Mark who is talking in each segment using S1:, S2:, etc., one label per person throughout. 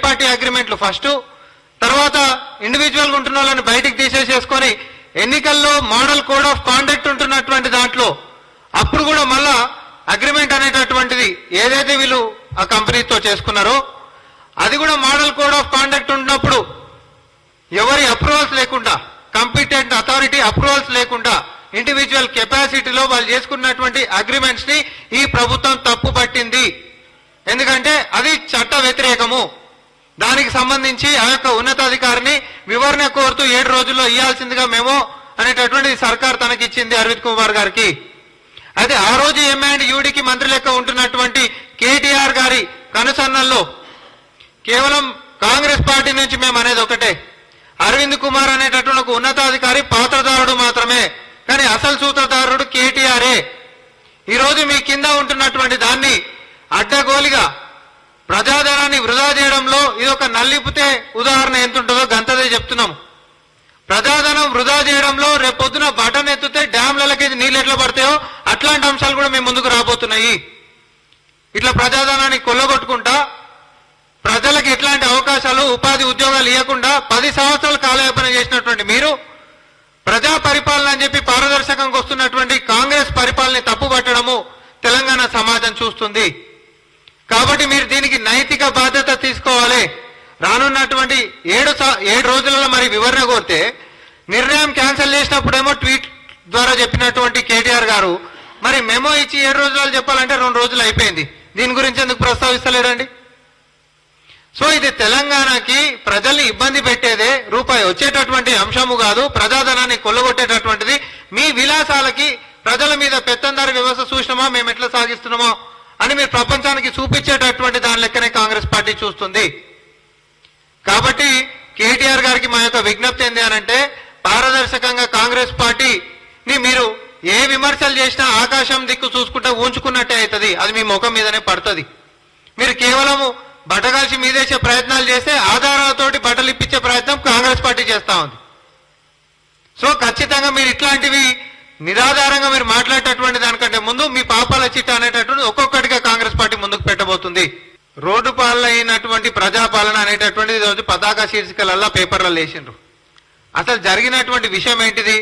S1: Party అగ్రిమెంట్లు first, తర్వాత ఇండివిజువల్గా ఉంటున్న వాళ్ళని బయటికి తీసేసేసుకొని ఎన్నికల్లో మోడల్ కోడ్ ఆఫ్ కాండక్ట్ ఉంటున్నటువంటి దాంట్లో అప్పుడు కూడా మళ్ళా అగ్రిమెంట్ అనేటటువంటిది ఏదైతే వీళ్ళు ఆ కంపెనీతో చేసుకున్నారో అది కూడా మోడల్ కోడ్ ఆఫ్ కాండక్ట్ ఉన్నప్పుడు ఎవరి అప్రూవల్స్ లేకుండా, కాంపిటెంట్ అథారిటీ అప్రూవల్స్ లేకుండా ఇండివిజువల్ కెపాసిటీలో వాళ్ళు చేసుకున్నటువంటి అగ్రిమెంట్స్ ని ఈ ప్రభుత్వం తప్పు పట్టింది. ఎందుకంటే అది చట్ట వ్యతిరేకము. దానికి సంబంధించి ఆ యొక్క ఉన్నతాధికారిని వివరణ కోరుతూ 7 రోజుల్లో ఇవ్వాల్సిందిగా మేము అనేటటువంటి సర్కార్ తనకిచ్చింది అరవింద్ కుమార్ గారికి. అయితే ఆ రోజు ఎంఐండ్ మంత్రి లెక్క ఉంటున్నటువంటి కేటీఆర్ గారి కనుసన్నల్లో కేవలం కాంగ్రెస్ పార్టీ నుంచి మేము అనేది ఒకటే, అరవింద్ కుమార్ అనేటటువంటి ఒక ఉన్నతాధికారి పాత్రదారుడు మాత్రమే, కానీ అసలు సూత్రధారుడు కేటీఆరే. ఈరోజు మీ కింద ఉంటున్నటువంటి దాన్ని అడ్డగోలిగా ప్రజాధనాన్ని వృధా చేయడంలో ఇది ఒక నల్లిపితే ఉదాహరణ ఎంత ఉంటుందో గంతదే చెప్తున్నాం. ప్రజాధనం వృధా చేయడంలో రేపొద్దున బటన్ ఎత్తితే డ్యాంలకి నీళ్ళు ఎట్లా పడతాయో అట్లాంటి అంశాలు కూడా మేము ముందుకు రాబోతున్నాయి. ఇట్లా ప్రజాధనాన్ని కొల్లగొట్టుకుంటా ప్రజలకు ఎట్లాంటి అవకాశాలు ఉపాధి ఉద్యోగాలు ఇవ్వకుండా 10 సంవత్సరాలు కాలయాపన చేసినటువంటి మీరు ప్రజా పరిపాలన అని చెప్పి పారదర్శకంగా వస్తున్నటువంటి కాంగ్రెస్ పరిపాలన తప్పుపట్టడము తెలంగాణ సమాజం చూస్తుంది. కాబట్టి మీరు దీనికి నైతిక బాధ్యత తీసుకోవాలి. రానున్నటువంటి 7 రోజులలో మరి వివరణ కోరితే నిర్ణయం క్యాన్సిల్ చేసినప్పుడేమో ట్వీట్ ద్వారా చెప్పినటువంటి కేటీఆర్ గారు మరి మెమో ఇచ్చి 7 రోజులు చెప్పాలంటే 2 రోజులు అయిపోయింది. దీని గురించి ఎందుకు ప్రస్తావిస్తలేరండి? సో ఇది తెలంగాణకి ప్రజల్ని ఇబ్బంది పెట్టేదే, రూపాయి వచ్చేటటువంటి అంశము కాదు, ప్రజాధనాన్ని కొల్లగొట్టేటటువంటిది. మీ విలాసాలకి ప్రజల మీద పెత్తందారి వ్యవస్థ చూసినామా మేము ఎట్లా సాగిస్తున్నామో అని మీరు ప్రపంచానికి చూపించేటటువంటి దాని లెక్కనే కాంగ్రెస్ పార్టీ చూస్తుంది. కాబట్టి కేటీఆర్ గారికి మా యొక్క విజ్ఞప్తి ఏంది అనంటే పారదర్శకంగా కాంగ్రెస్ పార్టీని మీరు ఏ విమర్శలు చేసినా ఆకాశం దిక్కు చూసుకుంటే ఊంచుకున్నట్టే అవుతుంది, అది మీ ముఖం మీదనే పడుతుంది. మీరు కేవలము బట్టగాల్చి మీదేసే ప్రయత్నాలు చేస్తే ఆధారాలతోటి బట్టలు ఇప్పించే ప్రయత్నం కాంగ్రెస్ పార్టీ చేస్తా ఉంది. సో ఖచ్చితంగా మీరు ఇట్లాంటివి నిరాధారంగా మీరు మాట్లాడేటటువంటి దానికంటే ముందు మీ పాపాల చిట్ట అనేటటువంటి ఒక్కొక్కటిగా కాంగ్రెస్ పార్టీ ముందుకు పెట్టబోతుంది. రోడ్డు పాలన అయినటువంటి ప్రజాపాలన అనేటటువంటిది ఈరోజు పతాక శీర్షికలల్లా పేపర్లలో వేసిండ్రు. అసలు జరిగినటువంటి విషయం ఏంటిది?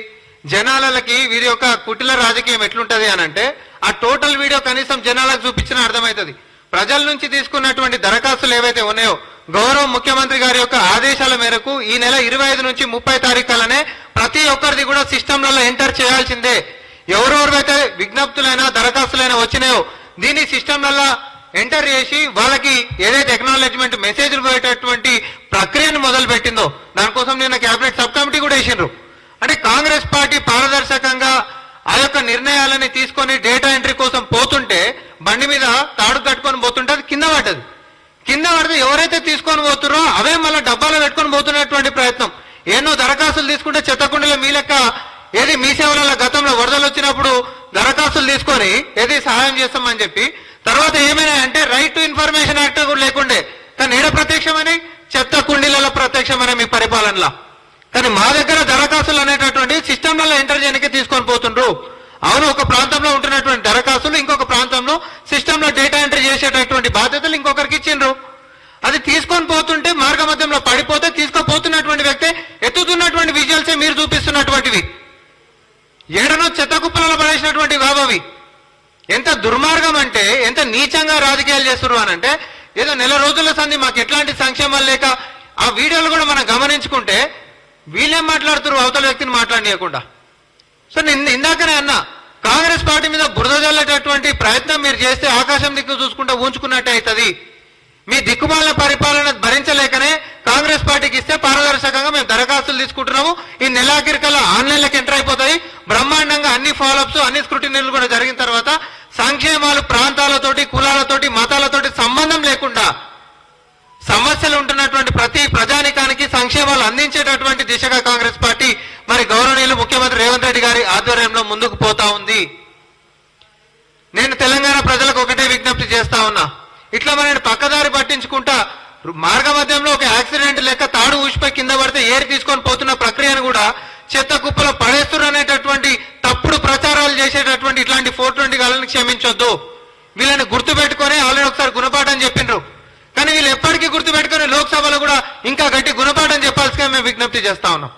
S1: జనాలకి వీరి యొక్క కుటిల రాజకీయం ఎట్లుంటది అనంటే ఆ టోటల్ వీడియో కనీసం జనాలకు చూపించినా అర్థమవుతుంది. ప్రజల నుంచి తీసుకున్నటువంటి దరఖాస్తులు ఏవైతే ఉన్నాయో గౌరవ ముఖ్యమంత్రి గారి యొక్క ఆదేశాల మేరకు ఈ నెల 25 నుంచి 30 తారీఖులనే ప్రతి ఒక్కరిది కూడా సిస్టంలలో ఎంటర్ చేయాల్సిందే. ఎవరెవరైతే విజ్ఞప్తులైనా దరఖాస్తులైనా వచ్చినాయో దీన్ని సిస్టంలలో ఎంటర్ చేసి వాళ్ళకి ఏదైతే ఎక్నాలెడ్జ్మెంట్ మెసేజ్లు పోయేటటువంటి ప్రక్రియను మొదలు పెట్టిందో దానికోసం నిన్న కేబినెట్ సబ్ కమిటీ కూడా వేసిండ్రు. అంటే కాంగ్రెస్ పార్టీ పారదర్శకంగా ఆ యొక్క నిర్ణయాలని తీసుకొని డేటా ఎంట్రీ కోసం పోతుంటే బండి మీద తాడు కట్టుకొని పోతుంటే అది కింద పడ్డది. కింద పడితే ఎవరైతే తీసుకొని పోతున్నారో అవే మళ్ళీ డబ్బాలో పెట్టుకొని పోతున్నటువంటి ప్రయత్నం. ఎన్నో దరఖాస్తులు తీసుకుంటే చెత్తకుండలో మీ లెక్క ఏది మీ సేవలలో గతంలో వరదలు వచ్చినప్పుడు దరఖాస్తులు తీసుకొని ఏది సహాయం చేస్తామని చెప్పి తర్వాత ఏమైనా అంటే రైట్ టు ఇన్ఫర్మేషన్ యాక్ట్ కూడా లేకుండే, కానీ ఏడ ప్రత్యక్షమని చెత్త కుండీలలో ప్రత్యక్షమనే మీ పరిపాలనలో. కానీ మా దగ్గర దరఖాస్తులు అనేటటువంటి సిస్టంలలో ఎంటర్ చేయడానికి తీసుకొని పోతుండ్రు. అవును, ఒక ప్రాంతంలో ఉంటున్నటువంటి దరఖాస్తులు ఇంకొక ప్రాంతంలో సిస్టంలో డేటా ఎంట్రీ చేసేటటువంటి బాధ్యతలు ఇంకొకరికి ఇచ్చిండ్రు. అది తీసుకొని పోతుంటే మార్గ మధ్యంలో పడిపోతే తీసుకోపోతున్నటువంటి వ్యక్తి ఎత్తుతున్నటువంటి విజువల్సే మీరు చూపిస్తున్నటువంటివి. ఏడనో చెత్త కుప్పలలో పడేసినటువంటి బాబావి. ఎంత దుర్మార్గం అంటే ఎంత నీచంగా రాజకీయాలు చేస్తున్నారు అనంటే ఏదో నెల రోజుల సంది మాకు ఎట్లాంటి సంక్షేమాలు లేక ఆ వీడియోలు కూడా మనం గమనించుకుంటే వీళ్ళేం మాట్లాడుతున్నారు అవతల వ్యక్తిని మాట్లాడనీయకుండా. సో నేను ఇందాకనే అన్నా కాంగ్రెస్ పార్టీ మీద బురద జల్లేటటువంటి ప్రయత్నం మీరు చేస్తే ఆకాశం దిక్కు చూసుకుంటూ ఊంచుకున్నట్టే అవుతుంది. మీ దిక్కుమాలిన పరిపాలన భరించలేకనే కాంగ్రెస్ పార్టీకి ఇస్తే పారదర్శకంగా మేము దరఖాస్తులు తీసుకుంటున్నాము. ఈ నెలాఖరికల్లా ఆన్లైన్లోకి ఎంటర్ అయిపోతాయి. బ్రహ్మాండంగా అన్ని ఫాలోఅప్స్ అన్ని స్క్రూటినీలు కూడా జరిగిన తర్వాత సంక్షేమాలు ప్రాంతాలతోటి కులాలతోటి మతాలతోటి సంబంధం లేకుండా సమస్యలు ఉంటున్నటువంటి ప్రతి ప్రజానికానికి సంక్షేమాలు అందించేటటువంటి దిశగా కాంగ్రెస్ పార్టీ మరి గౌరవనీయులు ముఖ్యమంత్రి రేవంత్ రెడ్డి గారి ఆధ్వర్యంలో ముందుకు పోతా ఉంది. నేను తెలంగాణ ప్రజలకు ఒకటే విజ్ఞప్తి చేస్తా ఉన్నా, ఇట్లా మనం పక్కదారి పట్టించుకుంటా మార్గ మధ్యంలో ఒక యాక్సిడెంట్ లెక్క తాడు ఊసిపోయి కింద పడితే ఏరి తీసుకొని పోతున్న ప్రక్రియను కూడా చెత్త కుప్పలో పడేస్తున్నారు అనేటటువంటి తప్పుడు ప్రచారాలు చేసేటటువంటి ఇట్లాంటి 420 గాలని క్షమించొద్దు. వీళ్ళని గుర్తు పెట్టుకొని ఆల్రెడీ ఒకసారి గుణపాఠం చెప్పిండ్రు, కానీ వీళ్ళు ఎప్పటికీ ఇప్పటికీ గుర్తుపెట్టుకుని లోక్సభలో కూడా ఇంకా గట్టి గుణపాఠం చెప్పాల్సిగా మేము విజ్ఞప్తి చేస్తా ఉన్నాం.